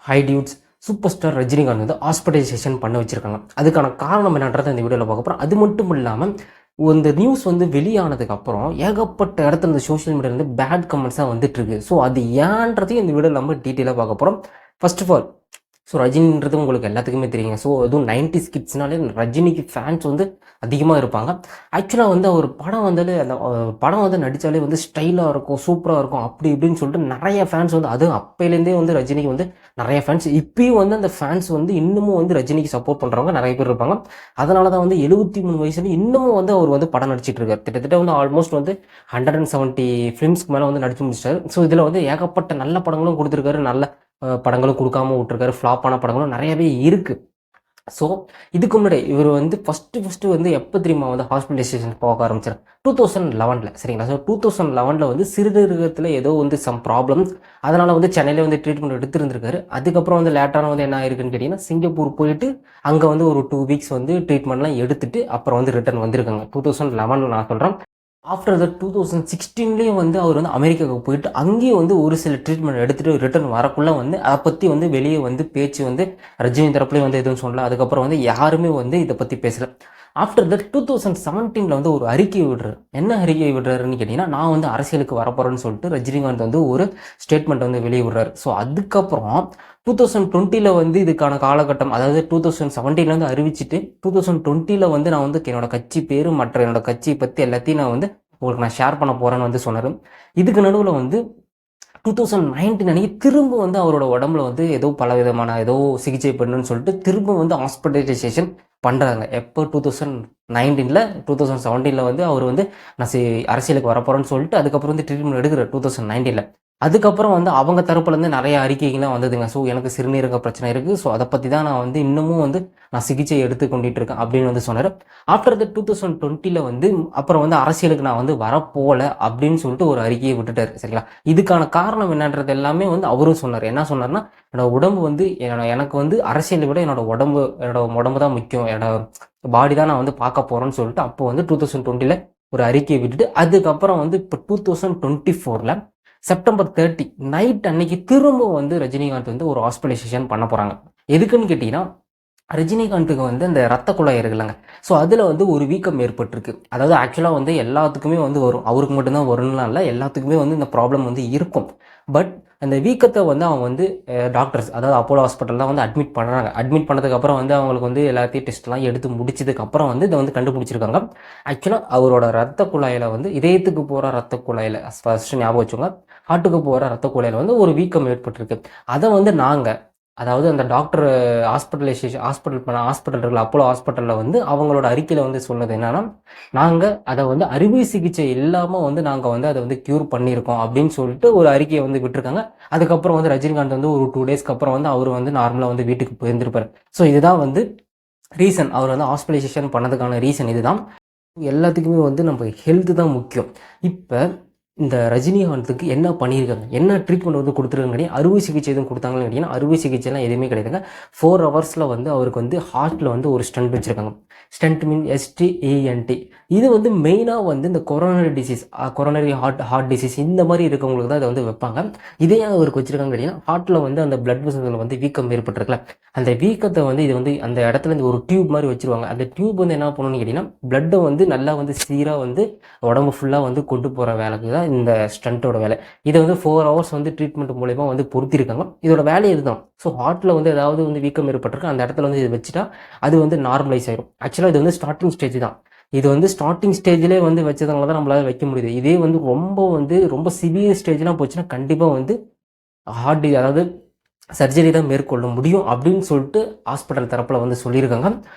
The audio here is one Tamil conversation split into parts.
High dudes super star Rajinikanth வந்து ஹாஸ்பிட்டலைசேஷன் பண்ண வச்சுருக்காங்க. அதுக்கான காரணம் என்னன்றதை இந்த வீடியோவில் பார்க்க போகிறோம். அது மட்டும் இல்லாமல் இந்த நியூஸ் வந்து வெளியானதுக்கப்புறம் ஏகப்பட்ட இடத்துல இந்த சோஷியல் மீடியாவில் வந்து பேட் கமெண்ட்ஸாக வந்துட்டுருக்கு. ஸோ அது ஏன்றதையும் இந்த வீடியோவில் நம்ம டீட்டெயிலாக பார்க்க போகிறோம். ஃபர்ஸ்ட் ஆஃப் ஆல் ரஜினின்றது உங்களுக்கு எல்லாத்துக்குமே தெரியுங்க. ஸோ அதுவும் 90s கிட்ஸ்னாலே ரஜினிக்கு ஃபேன்ஸ் வந்து அதிகமாக இருப்பாங்க. ஆக்சுவலாக வந்து அவர் படம் வந்தாலே அந்த படம் வந்து நடித்தாலே வந்து ஸ்டைலாக இருக்கும், சூப்பராக இருக்கும், அப்படி இப்படின்னு சொல்லிட்டு நிறைய ஃபேன்ஸ் வந்து அதுவும் அப்பையிலேருந்தே வந்து ரஜினிக்கு வந்து நிறைய ஃபேன்ஸ். இப்பயும் வந்து அந்த ஃபேன்ஸ் வந்து இன்னமும் வந்து ரஜினிக்கு சப்போர்ட் பண்ணுறவங்க நிறைய பேர் இருப்பாங்க. அதனால தான் வந்து 73 வயசுல இன்னமும் வந்து அவர் வந்து படம் நடிச்சிட்டு இருக்காரு. கிட்டத்தட்ட வந்து ஆல்மோஸ்ட் வந்து 170 ஃபிலிம்ஸ்க்கு மேலே வந்து நடிச்சு முடிச்சிட்டாரு. ஸோ இதில் வந்து ஏகப்பட்ட நல்ல படங்களும் கொடுத்துருக்காரு, நல்ல படங்களும் கொடுக்காம விட்டுருக்காரு, ஃப்ளாப்பான படங்களும் நிறையவே இருக்குது. ஸோ இதுக்கு முன்னாடி இவர் வந்து ஃபஸ்ட்டு வந்து எப்போ தெரியுமா வந்து ஹாஸ்பிட்டலைசேஷன் போக ஆரம்பிச்சார்? 2011 சரிங்களா? ஸோ 2011 வந்து சிறுநீரகத்தில் ஏதோ வந்து சம் ப்ராப்ளம்ஸ், அதனால் வந்து சென்னையில் வந்து ட்ரீட்மெண்ட் எடுத்துருந்துருக்காரு. அதுக்கப்புறம் வந்து லேட்டான வந்து என்ன ஆயிருக்குன்னு கேட்டிங்கன்னா, சிங்கப்பூர் போயிட்டு அங்கே வந்து ஒரு 2 வீக்ஸ் வந்து ட்ரீட்மெண்ட்லாம் எடுத்துட்டு அப்புறம் வந்து ரிட்டர்ன் வந்திருக்காங்க. 2011 நான் சொல்கிறேன். ஆஃப்டர் த 2016 வந்து அவர் வந்து அமெரிக்காவுக்கு போயிட்டு அங்கேயும் வந்து ஒரு சில ட்ரீட்மெண்ட் எடுத்துகிட்டு ரிட்டர்ன் வரக்குள்ளே வந்து அதை பற்றி வந்து வெளியே வந்து பேச்சு வந்து ரஜினி தரப்புலேயும் வந்து எதுவும் சொல்லல. அதுக்கப்புறம் வந்து யாருமே வந்து இதை பற்றி பேசலை. ஆஃப்டர் தட் 2017 வந்து ஒரு அறிக்கை விடுறாரு. என்ன அறிக்கை விடுறாருன்னு கேட்டிங்கன்னா, நான் வந்து அரசியலுக்கு வரப்போகிறேன்னு சொல்லிட்டு ரஜினிகாந்த் வந்து ஒரு ஸ்டேட்மெண்ட் வந்து வெளியே விடுறாரு. ஸோ அதுக்கப்புறம் 2020 வந்து இதுக்கான காலகட்டம், அதாவது 2017 வந்து அறிவிச்சுட்டு 2020 வந்து நான் வந்து என்னோட கட்சி பேர் மற்ற என்னோட கட்சியை பற்றி எல்லாத்தையும் நான் வந்து உங்களுக்கு நான் ஷேர் பண்ண போகிறேன்னு வந்து சொன்னார். இதுக்கு நடுவில் வந்து 2019 அன்னைக்கு திரும்ப வந்து அவரோட உடம்புல வந்து ஏதோ பல விதமான ஏதோ சிகிச்சை பண்ணணும்னு சொல்லிட்டு திரும்ப வந்து ஹாஸ்பிட்டலைசேஷன் பண்ணுறாங்க. எப்போ 2019 2017 வந்து அவர் வந்து நான் அரசியலுக்கு வரப்போகிறேன்னு சொல்லிட்டு அதுக்கப்புறம் வந்து ட்ரீட்மெண்ட் எடுக்கிறார் 2019. அதுக்கப்புறம் வந்து அவங்க தரப்புலேருந்து நிறைய அறிக்கைகள்லாம் வந்ததுங்க. ஸோ எனக்கு சிறுநீரக பிரச்சனை இருக்குது, ஸோ அதை பற்றி தான் நான் வந்து இன்னமும் வந்து நான் சிகிச்சை எடுத்து கொண்டுட்டு இருக்கேன் அப்படின்னு வந்து சொன்னார். ஆஃப்டர் த 2020 வந்து அப்புறம் வந்து அரசியலுக்கு நான் வந்து வரப்போகல அப்படின்னு சொல்லிட்டு ஒரு அறிக்கையை விட்டுட்டார். சரிங்களா? இதுக்கான காரணம் என்னன்றது எல்லாமே வந்து அவரும் சொன்னார். என்ன சொன்னார்னா, என்னோட உடம்பு வந்து எனக்கு வந்து அரசியலை விட என்னோட உடம்பு தான் முக்கியம், என்னோட பாடி தான் நான் வந்து பார்க்க போகிறேன்னு சொல்லிட்டு அப்போ வந்து 2020 ஒரு அறிக்கையை விட்டுட்டு அதுக்கப்புறம் வந்து இப்போ 2024 செப்டம்பர் 30 நைட் அன்னைக்கு திரும்ப வந்து ரஜினிகாந்த் வந்து ஒரு ஹாஸ்பிட்டலைசேஷன் பண்ண போகிறாங்க. எதுக்குன்னு கேட்டிங்கன்னா, ரஜினிகாந்துக்கு வந்து அந்த ரத்த குழாய் இருக்குல்லங்க, ஸோ அதில் வந்து ஒரு வீக்கம் ஏற்பட்டிருக்கு. அதாவது ஆக்சுவலாக வந்து எல்லாத்துக்குமே வந்து வரும், அவருக்கு மட்டும்தான் வரும்லாம் இல்லை, எல்லாத்துக்குமே வந்து இந்த ப்ராப்ளம் வந்து இருக்கும். பட் அந்த வீக்கத்தை வந்து அவங்க வந்து டாக்டர்ஸ், அதாவது அப்போலோ ஹாஸ்பிட்டல் தான் வந்து அட்மிட் பண்ணுறாங்க. அட்மிட் பண்ணதுக்கப்புறம் வந்து அவங்களுக்கு வந்து எல்லாத்தையும் டெஸ்ட்லாம் எடுத்து முடிச்சதுக்கப்புறம் வந்து இதை வந்து கண்டுபிடிச்சிருக்காங்க. ஆக்சுவலாக அவரோட ரத்த குழாயில் வந்து இதயத்துக்கு போகிற ரத்த குழாயில் ஃபஸ்ட்டு ஞாபகம் வச்சுங்க, ஹார்ட்டுக்கு போகிற ரத்த குழாயில் வந்து ஒரு வீக்கம் ஏற்பட்டிருக்கு. அதை வந்து அதாவது அந்த டாக்டர் ஹாஸ்பிட்டல் இருக்குல்ல, அப்போலோ ஹாஸ்பிட்டலில் வந்து அவங்களோட அறிக்கையில் வந்து சொன்னது என்னன்னா, நாங்கள் அதை வந்து அறுவை சிகிச்சை இல்லாமல் வந்து நாங்கள் வந்து அதை வந்து க்யூர் பண்ணியிருக்கோம் அப்படின்னு சொல்லிட்டு ஒரு அறிக்கையை வந்து விட்டுருக்காங்க. அதுக்கப்புறம் வந்து ரஜினிகாந்த் வந்து ஒரு 2 டேஸ்க்கு அப்புறம் வந்து அவர் வந்து நார்மலாக வந்து வீட்டுக்கு போயிருந்திருப்பார். ஸோ இதுதான் வந்து ரீசன், அவர் வந்து ஹாஸ்பிட்டலைசேஷன் பண்ணதுக்கான ரீசன் இதுதான். எல்லாத்துக்குமே வந்து நம்ம ஹெல்த்து தான் முக்கியம். இப்போ இந்த ரஜினிகாந்துக்கு என்ன பண்ணியிருக்காங்க, என்ன ட்ரீட்மெண்ட் வந்து கொடுத்துருக்காங்க கேட்டீங்கன்னா, அறுவை சிகிச்சை எதுவும் கொடுத்தாங்கன்னு கேட்டிங்கன்னா, அறுவை சிகிச்சைலாம் எதுவுமே கிடையாதுங்க. 4 ஹவர்ஸில் வந்து அவருக்கு வந்து ஹார்ட்டில் வந்து ஒரு ஸ்டண்ட் வச்சுருக்காங்க. ஸ்டண்ட் மீன் STENT. இது வந்து மெயினாக வந்து இந்த கொரோனரி ஹார்ட் டிசீஸ் இந்த மாதிரி இருக்கவங்களுக்கு தான் இதை வந்து வைப்பாங்க. இதே அவருக்கு வச்சுருக்காங்க கேட்டிங்கன்னா, ஹார்ட்டில் வந்து அந்த பிளட் வெசல்ஸில் வந்து வீக்கம் ஏற்பட்டிருக்குல்ல, அந்த வீக்கத்தை வந்து இது வந்து அந்த இடத்துல இந்த ஒரு டியூப் மாதிரி வச்சுருவாங்க. அந்த டியூப் வந்து என்ன பண்ணணும்னு கேட்டிங்கன்னா, பிளட்டை வந்து நல்லா வந்து சீராக வந்து உடம்பு ஃபுல்லாக வந்து கொண்டு போகிற வேலைக்கு தான் இந்த ஸ்டண்ட்டோட வேலை. இதை வந்து 4 ஹவர்ஸ் வந்து ட்ரீட்மெண்ட் மூலயமா வந்து பொருத்திருக்காங்க. இதோட வேலை இதுதான். ஸோ ஹார்ட்டில் வந்து ஏதாவது வந்து வீக்கம் ஏற்பட்டிருக்கு, அந்த இடத்துல வந்து இது வச்சுட்டா அது வந்து நார்மலைஸ் ஆயிடும். ஆக்சுவலாக இது வந்து ஸ்டார்டிங் ஸ்டேஜ் தான். இது வந்து ஸ்டார்டிங் ஸ்டேஜ்லேயே வந்து வச்சதுனால தான் நம்மளால் வைக்க முடியுது. இதே வந்து ரொம்ப சிவியர் ஸ்டேஜ்லாம் போச்சுன்னா கண்டிப்பாக வந்து அதாவது சர்ஜரி தான் மேற்கொள்ள முடியும் அப்படின்னு சொல்லிட்டு ஹாஸ்பிட்டல் தரப்பில் வந்து சொல்லியிருக்காங்க.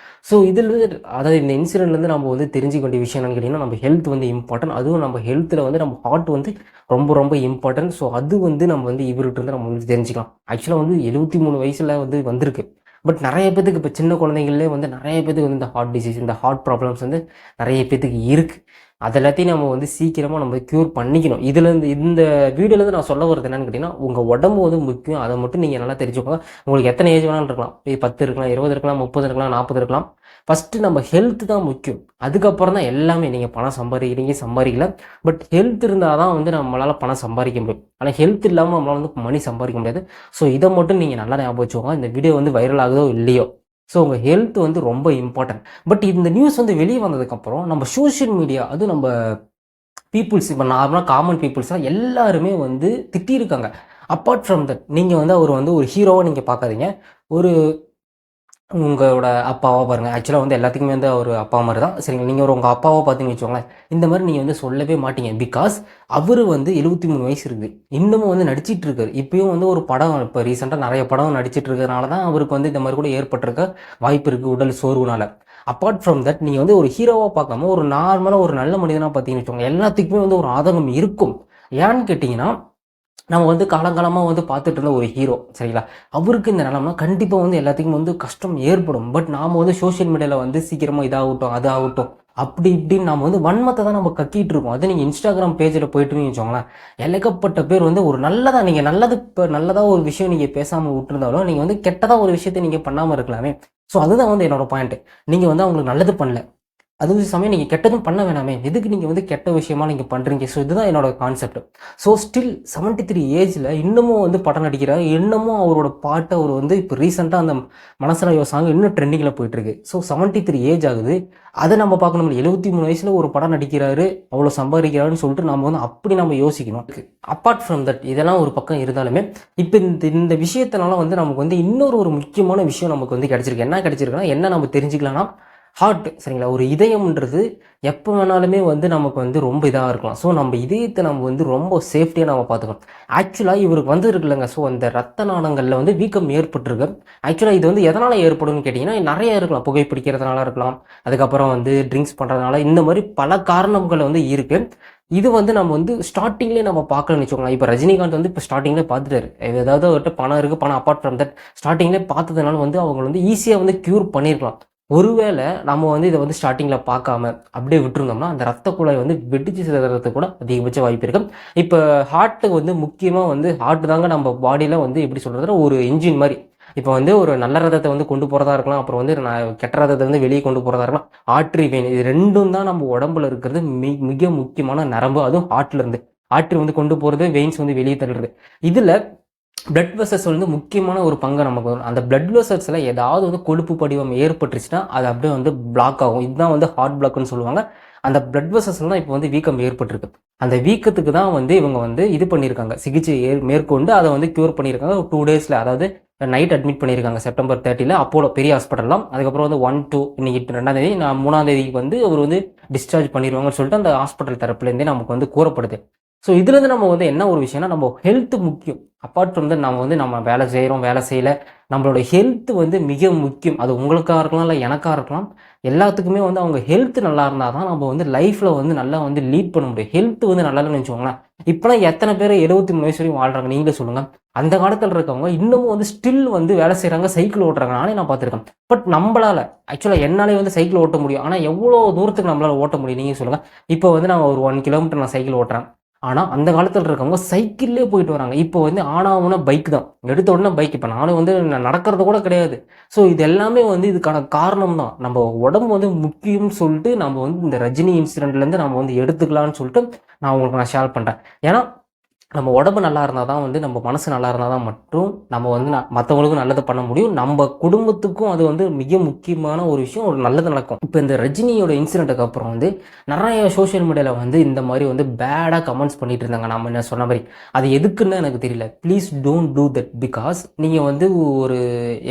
ஸோ இதில் அதாவது இந்த இன்சிடென்ட்லேருந்து நம்ம வந்து தெரிஞ்சுக்க வேண்டிய விஷயம் என்னன்னு கேட்டிங்கன்னா, நம்ம ஹெல்த் வந்து இம்பார்ட்டன்ட். அதுவும் நம்ம ஹெல்த்தில் வந்து நம்ம ஹார்ட் வந்து ரொம்ப ரொம்ப இம்பார்ட்டன்ட். ஸோ அது வந்து நம்ம வந்து இவர்கிட்ட இருந்து நம்ம வந்து தெரிஞ்சுக்கலாம். ஆக்சுவலாக வந்து 73 வயசில் வந்து வந்திருக்கு. பட் நிறைய பேத்துக்கு இப்போ சின்ன குழந்தைங்களே வந்து நிறைய பேத்துக்கு வந்து இந்த ஹார்ட் டிசீஸ், இந்த ஹார்ட் ப்ராப்ளம்ஸ் வந்து நிறைய பேத்துக்கு இருக்குது. அது எல்லாத்தையும் நம்ம வந்து சீக்கிரமாக நம்ம க்யூர் பண்ணிக்கணும். இதுலேருந்து இந்த வீடியோலேருந்து நான் சொல்ல வரது என்னன்னு கேட்டிங்கன்னா, உங்கள் உடம்பு வந்து முக்கியம். அதை மட்டும் நீங்கள் நல்லா தெரிஞ்சுக்கோங்க. உங்களுக்கு எத்தனை ஏஜ் வேணாலும் இருக்கலாம். 10 இருக்கலாம், 20 இருக்கலாம், 30 இருக்கலாம், 40 இருக்கலாம். ஃபஸ்ட்டு நம்ம ஹெல்த் தான் முக்கியம். அதுக்கப்புறம் தான் எல்லாமே. நீங்கள் பணம் சம்பாதிக்கிறீங்க, சம்பாதிக்கல. பட் ஹெல்த் இருந்தால் தான் வந்து நம்மளால் பணம் சம்பாதிக்க முடியும். ஆனால் ஹெல்த் இல்லாமல் நம்மளால் வந்து மணி சம்பாதிக்க முடியாது. ஸோ இதை மட்டும் நீங்கள் நல்லா ஞாபகம் வச்சுக்கோங்க. இந்த வீடியோ வந்து வைரல் ஆகுதோ இல்லையோ, ஸோ உங்கள் ஹெல்த் வந்து ரொம்ப இம்பார்ட்டன்ட். பட் இந்த நியூஸ் வந்து வெளியே வந்ததுக்கப்புறம் நம்ம சோஷியல் மீடியா, அது நம்ம பீப்புள்ஸ், இப்போ நார்மலாக காமன் பீப்புள்ஸ்லாம் எல்லாருமே வந்து திட்டியிருக்காங்க. அப்பார்ட் ஃப்ரம் தட், நீங்கள் வந்து அவர் வந்து ஒரு ஹீரோவாக நீங்கள் பார்க்காதீங்க. ஒரு உங்களோட அப்பாவா பாருங்கள். ஆக்சுவலாக வந்து எல்லாத்துக்குமே வந்து அவர் அப்பா மாதிரி தான், சரிங்களா? நீங்கள் உங்கள் அப்பாவா பார்த்தீங்கன்னு வச்சுக்கோங்களேன், இந்த மாதிரி நீங்கள் வந்து சொல்லவே மாட்டீங்க. பிகாஸ் அவர் வந்து 73 வயசு இருக்குது, இன்னமும் வந்து நடிச்சிட்டு இருக்காரு. இப்பயும் வந்து ஒரு படம், இப்போ ரீசெண்டாக நிறைய படம் நடிச்சிட்டு இருக்கிறதுனால தான் அவருக்கு வந்து இந்த மாதிரி கூட ஏற்பட்டிருக்க வாய்ப்பு இருக்குது, உடல் சோர்வுனால. அப்பார்ட் ஃப்ரம் தட், நீங்கள் வந்து ஒரு ஹீரோவாக பார்க்காம ஒரு நார்மலாக ஒரு நல்ல மனிதனாக பார்த்தீங்கன்னு வச்சுக்கோங்க, எல்லாத்துக்குமே வந்து ஒரு ஆதங்கம் இருக்கும். ஏன்னு கேட்டிங்கன்னா, நம்ம வந்து காலங்காலமாக வந்து பார்த்துட்டு இருந்த ஒரு ஹீரோ, சரிங்களா? அவருக்கு இந்த நிலம்னா கண்டிப்பாக வந்து எல்லாத்துக்கும் வந்து கஷ்டம் ஏற்படும். பட் நாம் வந்து சோஷியல் மீடியாவில் வந்து சீக்கிரமாக இதாகட்டும், அது ஆகட்டும், அப்படி இப்படின்னு நம்ம வந்து வன்மத்தை தான் நம்ம கக்கிட்டு இருக்கோம். அது நீங்கள் இன்ஸ்டாகிராம் பேஜில் போயிட்டுன்னு வச்சோங்களேன், ஏகப்பட்ட பேர் வந்து ஒரு நல்லதாக, நீங்கள் நல்லது, இப்போ நல்லதாக ஒரு விஷயம் நீங்கள் பேசாமல் விட்டுருந்தாலும் நீங்கள் வந்து கெட்டதாக ஒரு விஷயத்தை நீங்கள் பண்ணாமல் இருக்கலாமே. ஸோ அதுதான் வந்து என்னோட பாயிண்ட். நீங்கள் வந்து அவங்களுக்கு நல்லது பண்ணல, அது சமயம் நீங்கள் கெட்டதும் பண்ண வேணாமே, எதுக்கு நீங்கள் வந்து கெட்ட விஷயமா நீங்கள் பண்ணுறீங்க? ஸோ இதுதான் என்னோட கான்செப்ட். ஸோ ஸ்டில் 73 ஏஜில் இன்னமும் வந்து படம் நடிக்கிறார். இன்னமும் அவரோட பாட்டை அவர் வந்து இப்போ ரீசெண்டாக அந்த மனசராயோ சாங் இன்னும் ட்ரெண்டிங்கில் போயிட்டுருக்கு. ஸோ 73 ஏஜ் ஆகுது, அதை நம்ம பார்க்கணும். 73 வயசில் ஒரு படம் நடிக்கிறாரு, அவ்வளோ சம்பாதிக்கிறாருன்னு சொல்லிட்டு நம்ம வந்து அப்படி நம்ம யோசிக்கணும். அப்பார்ட் ஃப்ரம் தட், இதெல்லாம் ஒரு பக்கம் இருந்தாலுமே இப்போ இந்த விஷயத்தினால வந்து நமக்கு வந்து இன்னொரு முக்கியமான விஷயம் நமக்கு வந்து கிடச்சிருக்கு. என்ன கிடச்சிருக்குன்னா, என்ன நம்ம தெரிஞ்சுக்கலாம்னா, ஹார்ட், சரிங்களா? ஒரு இதயம்ன்றது எப்போ வேணாலுமே வந்து நமக்கு வந்து ரொம்ப இதாக இருக்கலாம். ஸோ நம்ம இதயத்தை நம்ம வந்து ரொம்ப சேஃப்டியாக நம்ம பார்த்துக்கணும். ஆக்சுவலாக இவருக்கு வந்து இருக்குல்லங்க, ஸோ அந்த ரத்த நாளங்களில் வந்து வீக்கம் ஏற்பட்டுருக்கு. ஆக்சுவலாக இது வந்து எதனால் ஏற்படும்னு கேட்டிங்கன்னா, நிறைய இருக்கலாம். புகைப்பிடிக்கிறதுனால இருக்கலாம், அதுக்கப்புறம் வந்து ட்ரிங்க்ஸ் பண்ணுறதுனால, இந்த மாதிரி பல காரணங்கள் வந்து இருக்குது. இது வந்து நம்ம வந்து ஸ்டார்டிங்லேயே நம்ம பார்க்கலன்னு வச்சுக்கோங்களேன். இப்போ ரஜினிகாந்த் வந்து இப்போ ஸ்டார்டிங்லேயே பார்த்துட்டாரு. ஏதாவது அவர்கிட்ட பணம் இருக்குது, பணம் அப்பார்ட் ஃப்ரம் தட் ஸ்டார்டிங்லேயே பார்த்ததுனால வந்து அவங்க வந்து ஈஸியாக வந்து க்யூர் பண்ணியிருக்கலாம். ஒருவேளை நம்ம வந்து இதை வந்து ஸ்டார்டிங்கில் பார்க்காம அப்படியே விட்டுருந்தோம்னா, அந்த ரத்த குழாய் வந்து வெடிச்சு சிதறதுக்கு கூட அதிகபட்ச வாய்ப்பு இருக்குது. இப்போ ஹார்ட்டுக்கு வந்து முக்கியமாக வந்து ஹார்ட் தாங்க நம்ம பாடியில் வந்து எப்படி சொல்கிறதுனா ஒரு இன்ஜின் மாதிரி. இப்போ வந்து ஒரு நல்ல ரதத்தை வந்து கொண்டு போகிறதா இருக்கலாம், அப்புறம் வந்து கெட்ட ரதத்தை வந்து வெளியே கொண்டு போகிறதா இருக்கலாம். ஆர்ட்ரி, வெயின், இது ரெண்டும் தான் நம்ம உடம்புல இருக்கிறது மிக முக்கியமான நரம்பு. அதுவும் ஹார்ட்லேருந்து ஆர்ட்ரி வந்து கொண்டு போகிறது, வெயின்ஸ் வந்து வெளியே தள்ளுறது. இதில் பிளட் வெசல்ஸ் வந்து முக்கியமான ஒரு பங்கை நமக்கு வரும். அந்த பிளட் வெசல்ஸில் ஏதாவது வந்து கொழுப்பு படிவம் ஏற்பட்டுருச்சுன்னா அது அப்படியே வந்து பிளாக் ஆகும். இதுதான் வந்து ஹார்ட் பிளாக்னு சொல்லுவாங்க. அந்த பிளட் வெசல்ஸ்ல தான் இப்போ வந்து வீக்கம் ஏற்பட்டிருக்கு. அந்த வீக்கத்துக்கு தான் வந்து இவங்க வந்து இது பண்ணியிருக்காங்க, சிகிச்சை மேற்கொண்டு அதை வந்து க்யூர் பண்ணியிருக்காங்க. 2 டேஸில், அதாவது நைட் அட்மிட் பண்ணியிருக்காங்க செப்டம்பர் 30 அப்போலோ பெரிய ஹாஸ்பிட்டல்லாம். அதுக்கப்புறம் வந்து 1, 2 இன்னைக்கு 2ஆம் தேதி, 3ஆம் தேதிக்கு வந்து அவர் வந்து டிஸ்சார்ஜ் பண்ணிடுவாங்கன்னு சொல்லிட்டு அந்த ஹாஸ்பிட்டல் தரப்புலேருந்தே நமக்கு வந்து கூறப்படுது. ஸோ இதுலேருந்து நம்ம வந்து என்ன ஒரு விஷயம்னா, நம்ம ஹெல்த் முக்கியம். அப்பார்ட் ஃப்ரம் தட், நம்ம வந்து நம்ம வேலை செய்கிறோம், வேலை செய்யலை, நம்மளோட ஹெல்த் வந்து மிக முக்கியம். அது உங்களுக்காக இருக்கலாம், இல்லை எனக்காக இருக்கலாம். எல்லாத்துக்குமே வந்து அவங்க ஹெல்த் நல்லா இருந்தால் தான் நம்ம வந்து லைஃப்பில் வந்து நல்லா வந்து லீட் பண்ண முடியும். ஹெல்த் வந்து நல்லா இல்லைன்னு வச்சுக்கோங்களேன், இப்போலாம் எத்தனை பேர் 73 வயசு வரையும் வாழ்கிறாங்க நீங்களே சொல்லுங்கள். அந்த காலத்தில் இருக்கவங்க இன்னமும் வந்து ஸ்டில் வந்து வேலை செய்கிறாங்க, சைக்கிள் ஓட்டுறாங்க. நானே நான் பார்த்துருக்கேன். பட் நம்மளால், ஆக்சுவலாக என்னாலே வந்து சைக்கிள் ஓட்ட முடியும். ஆனால் எவ்வளோ தூரத்துக்கு நம்மளால் ஓட்ட முடியும் நீங்கள் சொல்லுங்கள். இப்போ வந்து நான் ஒரு 1 கிலோமீட்டர் நான் சைக்கிள் ஓட்டுறேன். ஆனால் அந்த காலத்தில் இருக்கவங்க சைக்கிள்லேயே போயிட்டு வராங்க. இப்போ வந்து ஆனாவுனா பைக் தான், எடுத்த உடனே பைக். இப்போ நானும் வந்து நடக்கிறது கூட கிடையாது. ஸோ இது எல்லாமே வந்து இதுக்கான காரணம் தான். நம்ம உடம்பு வந்து முக்கியம்னு சொல்லிட்டு நம்ம வந்து இந்த ரஜினி இன்சிடென்ட்லேருந்து நம்ம வந்து எடுத்துக்கலாம்னு சொல்லிட்டு நான் உங்களுக்கு நான் ஷேர் பண்ணுறேன். ஏன்னா நம்ம உடம்பு நல்லா இருந்தால் தான் வந்து, நம்ம மனசு நல்லா இருந்தால் தான் மட்டும் நம்ம வந்து மற்றவங்களுக்கும் நல்லது பண்ண முடியும். நம்ம குடும்பத்துக்கும் அது வந்து மிக முக்கியமான ஒரு விஷயம், ஒரு நல்லது நடக்கும். இப்போ இந்த ரஜினியோட இன்சிடென்ட்டுக்கு அப்புறம் வந்து நிறைய சோஷியல் மீடியாவில் வந்து இந்த மாதிரி வந்து பேடாக கமெண்ட்ஸ் பண்ணிட்டு இருந்தாங்க. நம்ம என்ன சொன்ன மாதிரி அது எதுக்குன்னு எனக்கு தெரியல. Please don't do that. Because நீங்கள் வந்து ஒரு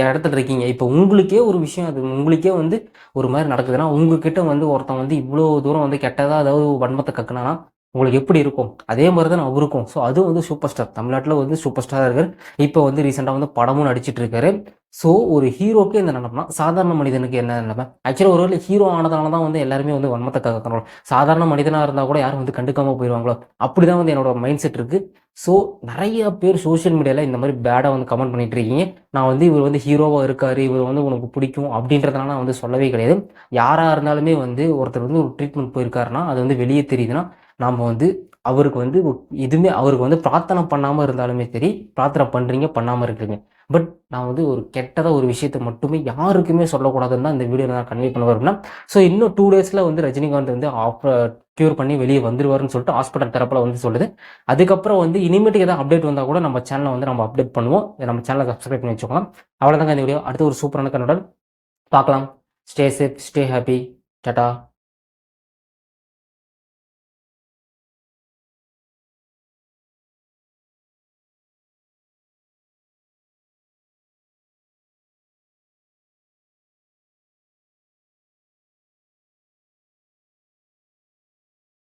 இடத்துல இருக்கீங்க, இப்போ உங்களுக்கே ஒரு விஷயம், அது உங்களுக்கே வந்து ஒரு மாதிரி நடக்குதுன்னா, உங்ககிட்ட வந்து ஒருத்தன் வந்து இவ்வளோ தூரம் வந்து கெட்டதாக ஏதாவது வன்மத்தை கக்குனானா உங்களுக்கு எப்படி இருக்கும்? அதே மாதிரி தான் அவருக்கும். ஸோ அதுவும் வந்து சூப்பர் ஸ்டார், தமிழ்நாட்டில் வந்து சூப்பர் ஸ்டாராக இருக்கார். இப்போ வந்து ரீசெண்டாக வந்து படமும் நடிச்சிட்டு இருக்காரு. ஸோ ஒரு ஹீரோக்கே இந்த நிலமைனா சாதாரண மனிதனுக்கு என்ன நிலைமை? ஆக்சுவலா ஒருவேளை ஹீரோ ஆனதால தான் வந்து எல்லாருமே வந்து வன்மத்த கக்கணும். சாதாரண மனிதனா இருந்தா கூட யாரும் வந்து கண்டுக்காம போயிருவாங்களோ? அப்படிதான் வந்து என்னோட மைண்ட் செட் இருக்கு. ஸோ நெறைய பேர் சோசியல் மீடியால இந்த மாரி பேடா வந்து கமெண்ட் பண்ணிட்டு இருக்கீங்க. நான் வந்து இவர் வந்து ஹீரோவா இருக்காரு. இவர் வந்து உனக்கு பிடிக்கும் அப்படின்றதெல்லாம் நான் வந்து சொல்லவே கிடையாது. யாரா இருந்தாலுமே வந்து ஒருத்தர் வந்து ஒரு ட்ரீட்மெண்ட் போயிருக்காருன்னா, அது வந்து வெளிய தெரியுதுன்னா, நாம வந்து அவருக்கு வந்து எதுவுமே அவருக்கு வந்து பிரார்த்தனை பண்ணாம இருந்தாலுமே சரி, பிரார்த்தனை பண்றீங்க, பண்ணாம இருக்கிறீங்க. பட் நான் வந்து ஒரு கெட்டதா ஒரு விஷயத்த மட்டுமே யாருக்குமே சொல்லக்கூடாதுன்னு தான் இந்த வீடியோல நான் கன்வே பண்ண விரும்புனேன். ஸோ இன்னும் 2 டேஸ்ல வந்து ரஜினிகாந்த் வந்து க்யூர் பண்ணி வெளிய வந்துருவாருன்னு சொல்லிட்டு ஹாஸ்பிட்டல் தரப்புல வந்து சொல்லுது. அதுக்கப்புறம் வந்து இனிமேட்டுக்கு ஏதாவது அப்டேட் வந்தா கூட நம்ம சேனல்ல வந்து நம்ம அப்டேட் பண்ணுவோம். நம்ம சேனல சப்ஸ்கிரைப் பண்ணி வச்சுக்கோங்க. அவ்வளோதாங்க இந்த வீடியோ. அடுத்து ஒரு சூப்பரான கருத்துடன் பார்க்கலாம். Stay safe, stay happy. Tata.